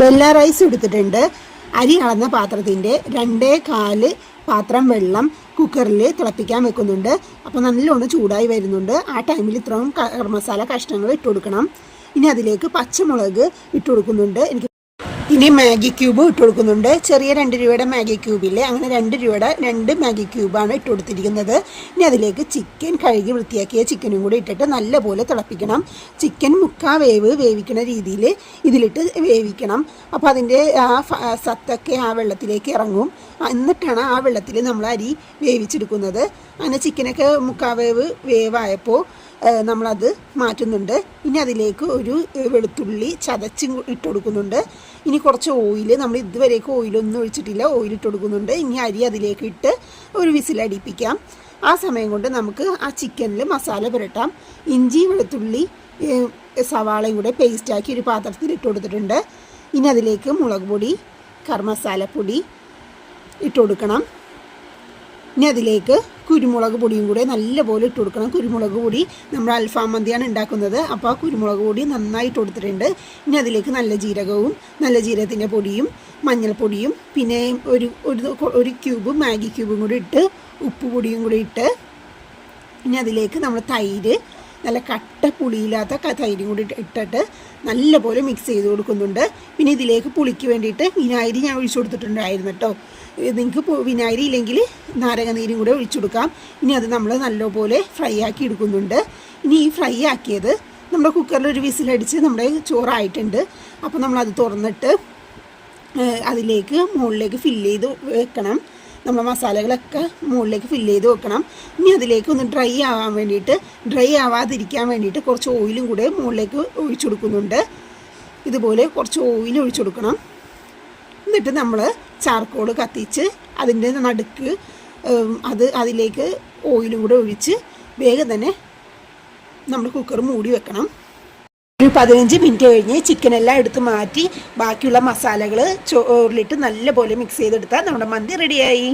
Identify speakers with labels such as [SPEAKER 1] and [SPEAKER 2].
[SPEAKER 1] Bella rice എടുത്തിട്ടുണ്ട്. അരി അളന്ന പാത്രത്തിൻ്റെ 2/4 പാത്രം വെള്ളം കുക്കറിൽ തിളപ്പിക്കാൻ വെക്കുന്നുണ്ട്. അപ്പോൾ നല്ലോണം ചൂടായി വരുന്നുണ്ട്. ആ ടൈമിൽ ഇത്രയും ഗരം മസാല കഷ്ണങ്ങൾ ഇട്ട് കൊടുക്കണം. ഇനി അതിലേക്ക് പച്ചമുളക് ഇട്ട് കൊടുക്കുന്നുണ്ട്. ഇനി മാഗി ക്യൂബ് ഇട്ട് കൊടുക്കുന്നുണ്ട്. ചെറിയ 2 രൂപയുടെ മാഗി ക്യൂബില്ലേ, അങ്ങനെ 2 രൂപയുടെ 2 മാഗി ക്യൂബാണ് ഇട്ട് കൊടുത്തിരിക്കുന്നത്. ഇനി അതിലേക്ക് ചിക്കൻ കഴുകി വൃത്തിയാക്കിയ ചിക്കനും കൂടി ഇട്ടിട്ട് നല്ലപോലെ തിളപ്പിക്കണം. ചിക്കൻ 3/4 വേവ് വേവിക്കുന്ന രീതിയിൽ ഇതിലിട്ട് വേവിക്കണം. അപ്പോൾ അതിൻ്റെ ആ സത്തൊക്കെ ആ വെള്ളത്തിലേക്ക് ഇറങ്ങും. എന്നിട്ടാണ് ആ വെള്ളത്തിൽ നമ്മൾ അരി വേവിച്ചെടുക്കുന്നത്. അങ്ങനെ ചിക്കനൊക്കെ 3/4 വേവായപ്പോൾ നമ്മളത് മാറ്റുന്നുണ്ട്. ഇനി അതിലേക്ക് ഒരു വെളുത്തുള്ളി ചതച്ച് ഇട്ട് കൊടുക്കുന്നുണ്ട്. ഇനി കുറച്ച് ഓയിൽ, നമ്മൾ ഇതുവരേക്കും ഓയിലൊന്നും ഒഴിച്ചിട്ടില്ല, ഓയിൽ ഇട്ട് കൊടുക്കുന്നുണ്ട്. ഇനി അരി അതിലേക്ക് ഇട്ട് ഒരു വിസിലടിപ്പിക്കാം. ആ സമയം കൊണ്ട് നമുക്ക് ആ ചിക്കനിൽ മസാല പുരട്ടാം. ഇഞ്ചി വെളുത്തുള്ളി സവാളയും കൂടെ പേസ്റ്റാക്കി ഒരു പാത്രത്തിൽ ഇട്ട് കൊടുത്തിട്ടുണ്ട്. ഇനി അതിലേക്ക് മുളക് പൊടി ഗരം മസാലപ്പൊടി ഇട്ട് കൊടുക്കണം. ഇനി അതിലേക്ക് കുരുമുളക് പൊടിയും കൂടെ നല്ലപോലെ ഇട്ട് കൊടുക്കണം. കുരുമുളക് പൊടി നമ്മൾ അൽഫാം മന്തിയാണ് ഉണ്ടാക്കുന്നത്, അപ്പോൾ ആ കുരുമുളക് പൊടി നന്നായിട്ട് കൊടുത്തിട്ടുണ്ട്. ഇനി അതിലേക്ക് നല്ല ജീരകവും നല്ല ജീരകത്തിൻ്റെ പൊടിയും മഞ്ഞൾപ്പൊടിയും പിന്നെ ഒരു ക്യൂബ് മാഗി ക്യൂബും കൂടി ഇട്ട് ഉപ്പ് പൊടിയും കൂടി ഇട്ട് ഇനി അതിലേക്ക് നമ്മൾ തൈര്, നല്ല കട്ട പുളിയില്ലാത്ത തൈരും കൂടി ഇട്ടിട്ട് നല്ലപോലെ മിക്സ് ചെയ്ത് കൊടുക്കുന്നുണ്ട്. പിന്നെ ഇതിലേക്ക് പുളിക്ക് വേണ്ടിയിട്ട് വിനാഗിരി ഞാൻ ഒഴിച്ചു കൊടുത്തിട്ടുണ്ടായിരുന്നു കേട്ടോ. നിങ്ങൾക്ക് വിനാഗിരി ഇല്ലെങ്കിൽ നാരങ്ങനീരും കൂടെ ഒഴിച്ചു കൊടുക്കാം. ഇനി അത് നമ്മൾ നല്ലപോലെ ഫ്രൈ ആക്കി എടുക്കുന്നുണ്ട്. ഇനി ഈ ഫ്രൈ ആക്കിയത് നമ്മുടെ കുക്കറിൽ ഒരു വിസിലടിച്ച് നമ്മുടെ ചോറായിട്ടുണ്ട്. അപ്പോൾ നമ്മളത് തുറന്നിട്ട് അതിലേക്ക് മുകളിലേക്ക് ഫില്ല് ചെയ്ത് വെക്കണം. നമ്മൾ മസാലകളൊക്കെ മുകളിലേക്ക് ഫില്ല് ചെയ്ത് വെക്കണം. ഇനി അതിലേക്ക് ഒന്ന് ഡ്രൈ ആവാതിരിക്കാൻ വേണ്ടിയിട്ട് കുറച്ച് ഓയിലും കൂടെ മുകളിലേക്ക് ഒഴിച്ചു കൊടുക്കുന്നുണ്ട്. ഇതുപോലെ കുറച്ച് ഓയിൽ ഒഴിച്ചു കൊടുക്കണം. എന്നിട്ട് നമ്മൾ ചാർക്കോൾ കത്തിച്ച് അതിൻ്റെ നടുക്ക് അതിലേക്ക് ഓയിലും കൂടെ ഒഴിച്ച് വേഗം തന്നെ നമ്മൾ കുക്കർ മൂടി വെക്കണം. ഒരു 15 മിനിറ്റ് കഴിഞ്ഞ് ചിക്കനെല്ലാം എടുത്ത് മാറ്റി ബാക്കിയുള്ള മസാലകൾ ചോറിലിട്ട് നല്ലപോലെ മിക്സ് ചെയ്തെടുത്താൽ നമ്മുടെ മന്തി റെഡിയായി.